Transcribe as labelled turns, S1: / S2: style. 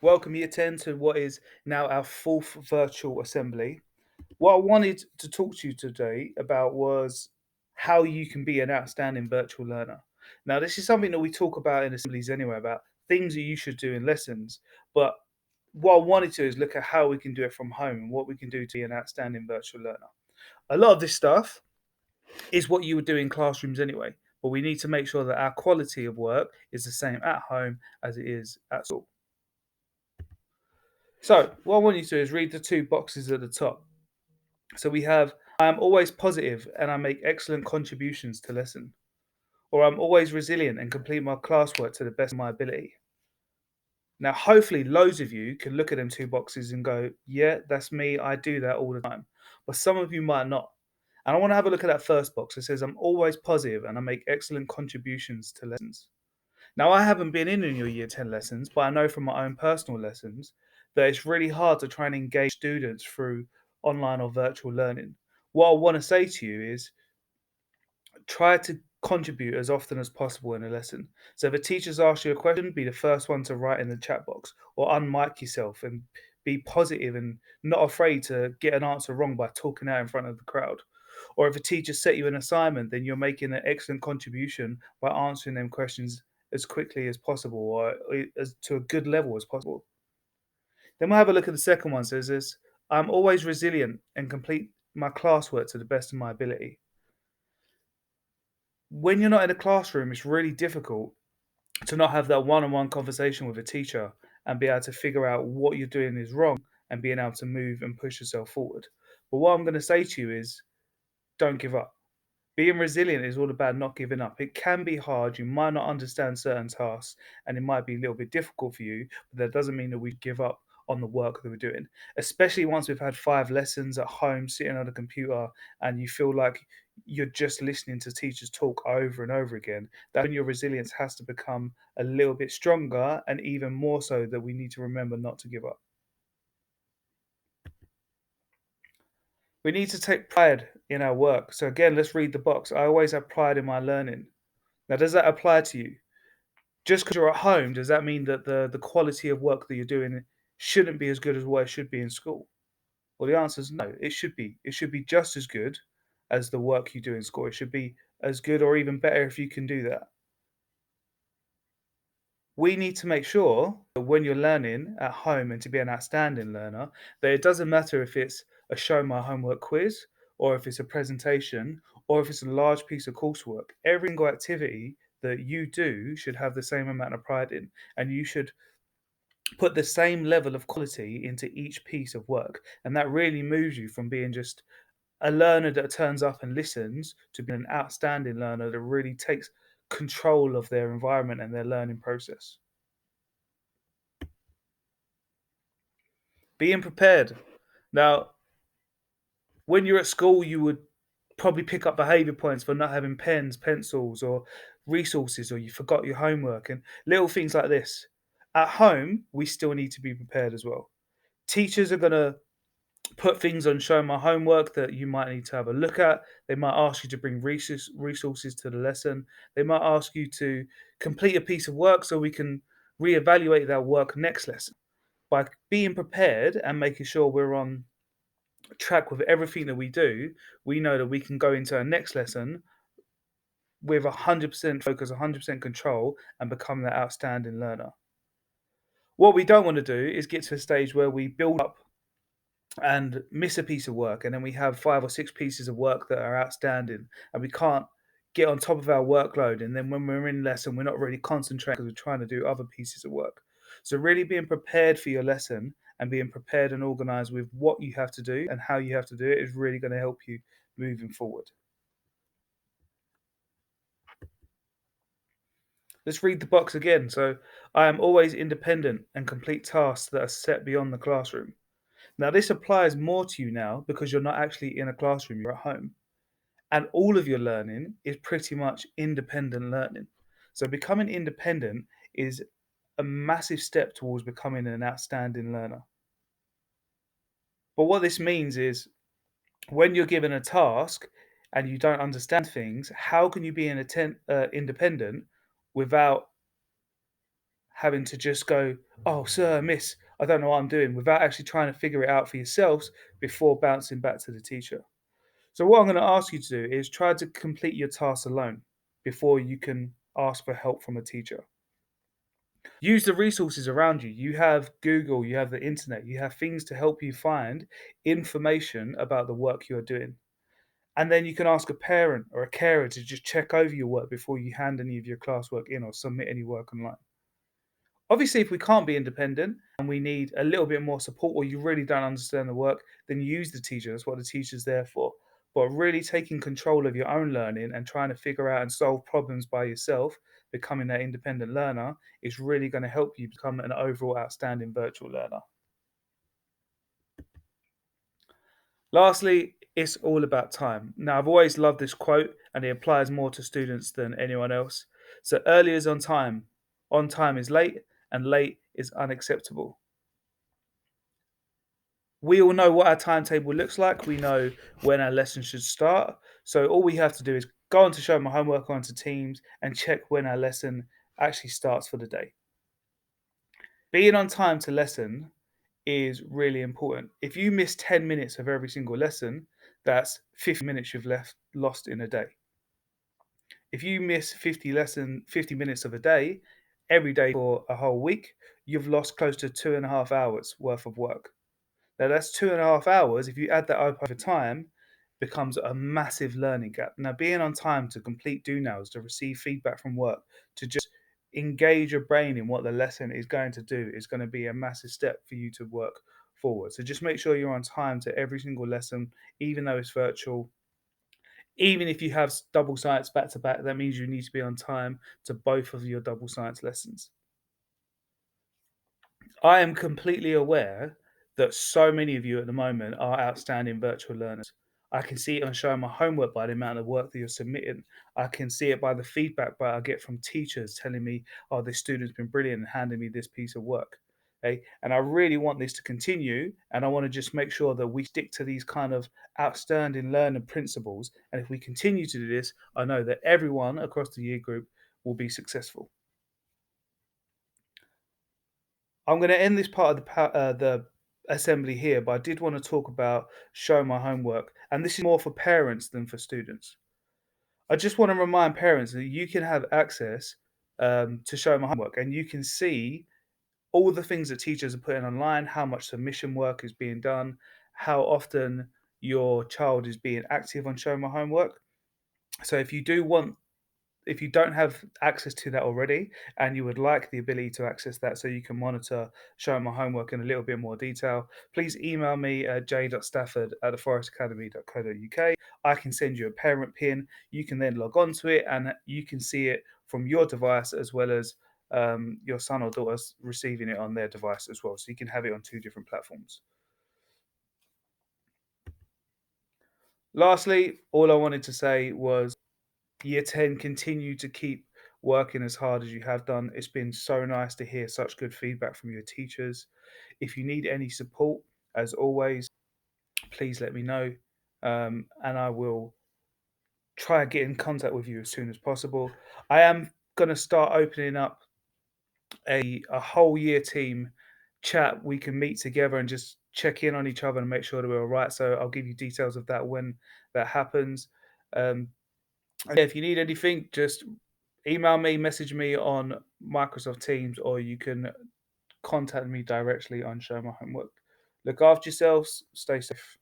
S1: Welcome Year 10 to what is now our fourth virtual assembly. What I wanted to talk to you today about was how you can be an outstanding virtual learner. Now, this is something that we talk about in assemblies anyway, about things that you should do in lessons. But what I wanted to is look at how we can do it from home and what we can do to be an outstanding virtual learner. A lot of this stuff is what you would do in classrooms anyway, but we need to make sure that our quality of work is the same at home as it is at school. So, what I want you to do is read the two boxes at the top. So we have I'm always positive and I make excellent contributions to lesson. Or I'm always resilient and complete my classwork to the best of my ability. Now, hopefully, loads of you can look at them two boxes and go, yeah, that's me. I do that all the time. But some of you might not. And I want to have a look at that first box. It says, I'm always positive and I make excellent contributions to lessons. Now, I haven't been in your year 10 lessons, but I know from my own personal lessons that it's really hard to try and engage students through online or virtual learning. What I want to say to you is try to contribute as often as possible in a lesson. So if a teacher's asked you a question, be the first one to write in the chat box or unmic yourself and be positive and not afraid to get an answer wrong by talking out in front of the crowd. Or if a teacher set you an assignment, then you're making an excellent contribution by answering them questions as quickly as possible or as to a good level as possible. Then we'll have a look at the second one. Says this, I'm always resilient and complete my classwork to the best of my ability. When you're not in a classroom, it's really difficult to not have that one-on-one conversation with a teacher and be able to figure out what you're doing is wrong and being able to move and push yourself forward. But what I'm going to say to you is don't give up. Being resilient is all about not giving up. It can be hard. You might not understand certain tasks and it might be a little bit difficult for you, but that doesn't mean that we give up on the work that we're doing. Especially once we've had 5 lessons at home, sitting on a computer, and you feel like you're just listening to teachers talk over and over again. That when your resilience has to become a little bit stronger, and even more so that we need to remember not to give up. We need to take pride in our work. So again, let's read the box. I always have pride in my learning. Now, does that apply to you? Just because you're at home, does that mean that the quality of work that you're doing shouldn't be as good as what it should be in school? Well, the answer is no. It should be. It should be just as good as the work you do in school. It should be as good or even better if you can do that. We need to make sure that when you're learning at home and to be an outstanding learner, that it doesn't matter if it's a show my homework quiz or if it's a presentation or if it's a large piece of coursework. Every single activity that you do should have the same amount of pride in, and you should put the same level of quality into each piece of work. And that really moves you from being just a learner that turns up and listens to being an outstanding learner that really takes control of their environment and their learning process. Being prepared. Now, when you're at school, you would probably pick up behavior points for not having pens, pencils, or resources, or you forgot your homework and little things like this. At home, we still need to be prepared as well. Teachers are going to put things on show my homework that you might need to have a look at. They might ask you to bring resources to the lesson. They might ask you to complete a piece of work so we can reevaluate that work next lesson. By being prepared and making sure we're on track with everything that we do, we know that we can go into our next lesson with 100% focus, 100% control, and become that outstanding learner. What we don't want to do is get to a stage where we build up and miss a piece of work, and then we have 5 or 6 pieces of work that are outstanding, and we can't get on top of our workload. And then when we're in lesson, we're not really concentrating because we're trying to do other pieces of work. So, really being prepared for your lesson and being prepared and organized with what you have to do and how you have to do it is really going to help you moving forward. Let's read the box again. So, I am always independent and complete tasks that are set beyond the classroom. Now, this applies more to you now because you're not actually in a classroom, you're at home. And all of your learning is pretty much independent learning. So, becoming independent is a massive step towards becoming an outstanding learner. But what this means is when you're given a task and you don't understand things, how can you be independent without having to just go, oh, sir, miss, I don't know what I'm doing, without actually trying to figure it out for yourselves before bouncing back to the teacher. So, what I'm going to ask you to do is try to complete your tasks alone before you can ask for help from a teacher. Use the resources around you. You have Google, you have the internet, you have things to help you find information about the work you're doing. And then you can ask a parent or a carer to just check over your work before you hand any of your classwork in or submit any work online. Obviously, if we can't be independent and we need a little bit more support, or you really don't understand the work, then use the teacher. That's what the teacher's there for. But really taking control of your own learning and trying to figure out and solve problems by yourself, becoming that independent learner, is really going to help you become an overall outstanding virtual learner. Lastly, it's all about time. Now, I've always loved this quote, and it applies more to students than anyone else. So, early is on time is late, and late is unacceptable. We all know what our timetable looks like. We know when our lesson should start. So, all we have to do is go on to Show My Homework onto Teams and check when our lesson actually starts for the day. Being on time to lesson is really important. If you miss 10 minutes of every single lesson, that's 50 minutes you've lost in a day. If you miss 50 minutes of a day, every day for a whole week, you've lost close to 2.5 hours worth of work. Now that's 2.5 hours. If you add that up over time, becomes a massive learning gap. Now, being on time to complete do nows, to receive feedback from work, to just engage your brain in what the lesson is going to do is going to be a massive step for you to work forward. So just make sure you're on time to every single lesson, even though it's virtual. Even if you have double science back to back, that means you need to be on time to both of your double science lessons. I am completely aware that so many of you at the moment are outstanding virtual learners. I can see it on Showing My Homework by the amount of work that you're submitting. I can see it by the feedback that I get from teachers telling me, oh, this student's been brilliant and handing me this piece of work. Okay? And I really want this to continue. And I want to just make sure that we stick to these kind of outstanding learning principles. And if we continue to do this, I know that everyone across the year group will be successful. I'm going to end this part of the assembly here, but I did want to talk about Show My Homework, and this is more for parents than for students. I just want to remind parents that you can have access to Show My Homework, and you can see all the things that teachers are putting online, how much submission work is being done, how often your child is being active on Show My Homework. So if you don't have access to that already and you would like the ability to access that so you can monitor Show My Homework in a little bit more detail, please email me at j.stafford@theforestacademy.co.uk. I can send you a parent pin. You can then log on to it and you can see it from your device as well as your son or daughter receiving it on their device as well. So you can have it on two different platforms. Lastly, all I wanted to say was Year 10, continue to keep working as hard as you have done. It's been so nice to hear such good feedback from your teachers. If you need any support, as always, please let me know. And I will try and get in contact with you as soon as possible. I am going to start opening up a whole year team chat. We can meet together and just check in on each other and make sure that we're all right. So I'll give you details of that when that happens. Um, and if you need anything, just email me, message me on Microsoft Teams, or you can contact me directly on Show My Homework. Look after yourselves, stay safe.